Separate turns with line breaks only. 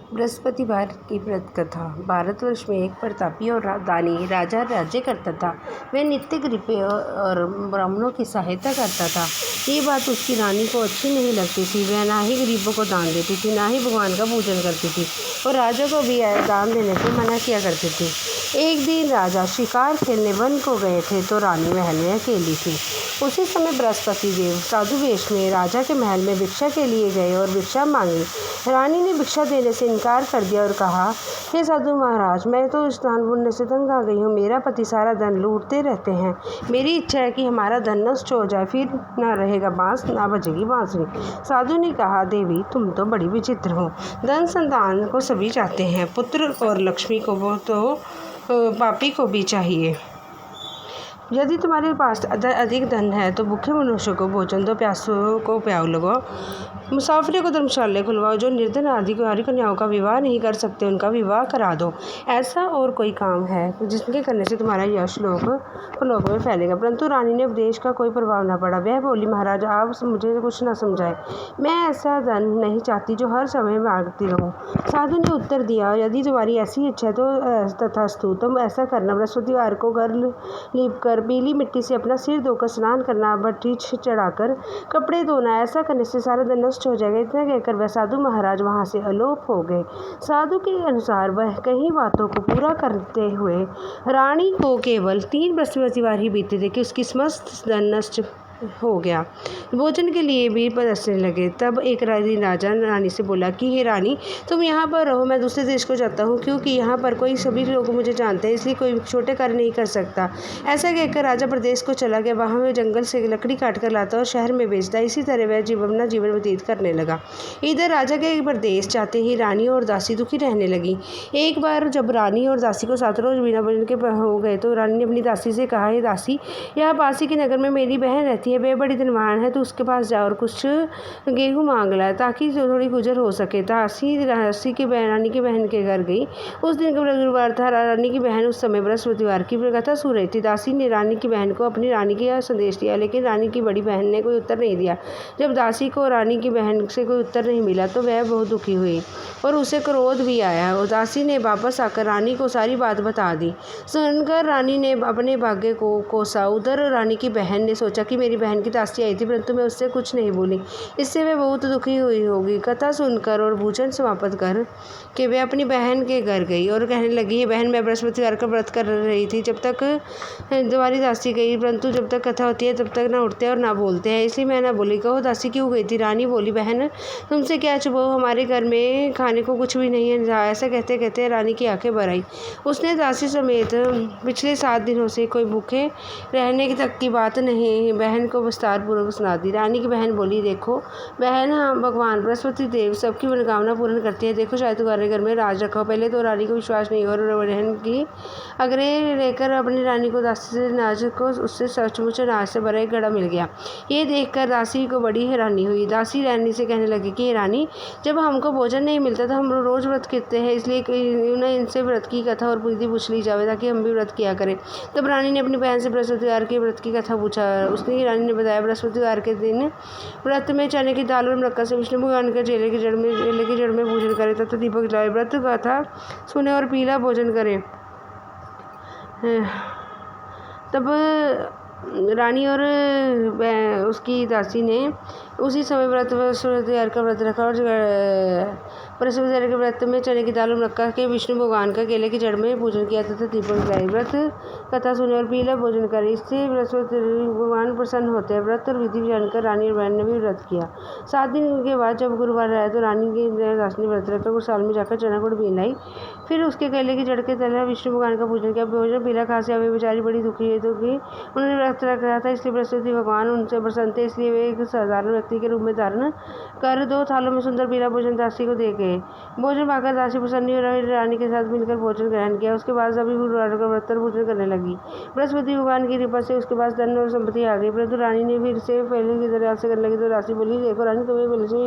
बृहस्पतिवार की व्रत कथा। भारतवर्ष में एक प्रतापी और दानी राजा राज्य करता था। वह नित्य गरीबों और ब्राह्मणों की सहायता करता था। ये बात उसकी रानी को अच्छी नहीं लगती थी। वह ना ही गरीबों को दान देती थी, ना ही भगवान का पूजन करती थी और राजा को भी दान देने से मना किया करती थी। एक दिन राजा शिकार खेलने वन को गए थे तो रानी महल में अकेली थी। उसी समय बृहस्पति देव साधु वेश में राजा के महल में भिक्षा के लिए गए और भिक्षा मांगी। रानी ने भिक्षा देने से इनकार कर दिया और कहा, हे साधु महाराज, मैं तो इस दान पुण्य से तंग आ गई हूँ। मेरा पति सारा धन लूटते रहते हैं। मेरी इच्छा है कि हमारा धन नष्ट हो जाए, फिर ना रहेगा बांस, ना बजेगी बांसुरी। साधु ने कहा, देवी, तुम तो बड़ी विचित्र हो। धन संतान को सभी चाहते हैं, पुत्र और लक्ष्मी को वो तो पापी को भी चाहिए। यदि तुम्हारे पास अधिक धन है तो भूखे मनुष्यों को भोजन दो, प्यासों को प्याऊ लगाओ, मुसाफिरों को धर्मशाला खुलवाओ, जो निर्धन अधिकारी कन्याओं का विवाह नहीं कर सकते उनका विवाह करा दो। ऐसा और कोई काम है जिसके करने से तुम्हारा यश लोक में फैलेगा। परंतु रानी ने उपदेश का कोई प्रभाव न पड़ा। वह बोली, महाराज, आप मुझे कुछ न समझाए। मैं ऐसा धन नहीं चाहती जो हर समय मांगती रहूं। साधु ने उत्तर दिया, यदि तुम्हारी ऐसी इच्छा है तो तथास्तु, तुम ऐसा करना। बृहस्पतिवार को घर लीप कर पीली मिट्टी से अपना सिर धोकर स्नान करना, भट्टी चढ़ाकर कपड़े धोना। ऐसा करने से सारा दिन नष्ट हो जाएगा। इतना कहकर वह साधु महाराज वहां से अलोप हो गए। साधु के अनुसार वह कई बातों को पूरा करते हुए रानी को केवल 3 बृहस्पतिवार ही बीते थे कि उसकी समस्त धन नष्ट हो गया। भोजन के लिए भी तरसने लगे। तब एक दिन राजा रानी से बोला कि हे रानी, तुम यहाँ पर रहो, मैं दूसरे देश को जाता हूँ, क्योंकि यहाँ पर कोई सभी लोग मुझे जानते हैं, इसलिए कोई छोटे कार्य नहीं कर सकता। ऐसा कहकर राजा प्रदेश को चला गया। वहाँ वह जंगल से लकड़ी काट कर लाता और शहर में बेचता। इसी तरह वह अपना जीवन व्यतीत करने लगा। इधर राजा के प्रदेश जाते ही रानी और दासी दुखी रहने लगी। एक बार जब रानी और दासी को 7 रोज बिना भोजन के हो गए तो रानी ने अपनी दासी से कहा, हे दासी, यहाँ पास ही के नगर में मेरी बहन रहती है, वह बड़ी धनवान है, तो उसके पास जा और कुछ गेहूं मांग ला ताकि थोड़ी गुजर हो सके। दासी रानी की बहन के घर गई। उस दिन का गुरुवार था। रानी की बहन उस समय बृहस्पतिवार की कथा सुन रही थी। दासी ने रानी की बहन को अपनी रानी का संदेश दिया, लेकिन रानी की बड़ी बहन ने कोई उत्तर नहीं दिया। जब दासी को रानी की बहन से कोई उत्तर नहीं मिला तो वह बहुत दुखी हुई और उसे क्रोध भी आया। और दासी ने वापस आकर रानी को सारी बात बता दी। सुनकर रानी ने अपने भाग्य को कोसा। उधर रानी की बहन ने सोचा कि मेरी बहन की दासी आई थी, परंतु मैं उससे कुछ नहीं बोली, इससे वह बहुत दुखी हुई होगी। कथा सुनकर और भोजन समाप्त कर के वे अपनी बहन के घर गई और कहने लगी, बहन, मैं बृहस्पतिवार का व्रत कर रही थी जब तक तुम्हारी दासी गई, परंतु जब तक कथा होती है तब तक ना उठते और ना बोलते हैं, इसलिए मैं ना बोली। कहो दासी क्यों गई थी? रानी बोली, बहन, तुमसे क्या छुपो, हमारे घर में खाने को कुछ भी नहीं है। ऐसा कहते कहते रानी की आंखें भर आई। उसने दासी समेत पिछले 7 दिनों से कोई भूखे रहने तक की बात नहीं बहन को विस्तार पूर्वक सुना दी। रानी की बहन बोली, देखो बहन, हम भगवान बृहस्पति देव सबकी मनोकामना पूर्ण करते हैं। देखो, शायद तुम्हारे घर में राज रखा हो। पहले तो रानी को विश्वास नहीं और बहन की आग्रह लेकर अपनी रानी को दासी से नाज को उससे सचमुच अनाज से भरा एक घड़ा मिल गया। ये देखकर दासी को बड़ी हैरानी हुई। दासी रानी से कहने लगी कि रानी, जब हमको भोजन नहीं मिलता तो हम रोज व्रत करते हैं, इसलिए उन्हें इनसे व्रत की कथा और विधि पूछ ली जावे ताकि हम भी व्रत किया करें। तब रानी ने अपनी बहन से बृहस्पतिवार के व्रत की कथा पूछा। उसने रानी ने बताया, बृहस्पतिवार के दिन व्रत में चने की दाल और मक्का से विष्णु भगवान के केले की जड़ में पूजन करें तथा दीपक जलाए, व्रत कथा सुने और पीला भोजन करें। तब रानी और उसकी दासी ने उसी समय बृहस्पतिवार का व्रत रखा और बृहस्पतिवार के व्रत में चने की दाल और मक्का के विष्णु भगवान का केले की जड़ में पूजन किया तथा दीपक जलाए, व्रत कथा सुने और पीला भोजन करे। इससे बृहस्पति भगवान प्रसन्न होते हैं। व्रत और विधि जानकर रानी और बहन ने भी व्रत किया। 7 दिन के बाद जब गुरुवार आया तो रानी की दासी ने व्रत रखा और साल में जाकर चना गुड़ बीन लाई, फिर उसके केले की जड़ के तले विष्णु भगवान का पूजन किया। भोजन पीला खा से वे बेचारी बड़ी दुखी है, तो कि उन्होंने व्रत रखा था, इसलिए बृहस्पति भगवान उनसे प्रसन्न थे, इसलिए वे एक साधारण व्यक्ति के रूप में धारण कर 2 थालों में सुंदर पीला भोजन दासी को दे गए। भोजन पाकर दासी प्रसन्न और रानी के साथ मिलकर भोजन ग्रहण किया। उसके बाद सभी गुरुवार का व्रत और भोजन करने लगी। बृहस्पति भगवान की कृपा से उसके पास धन और संपत्ति आ गई, परंतु रानी ने फिर से पहले की तरह से करने लगी तो दासी बोली, देखो रानी, तुम्हें पहले से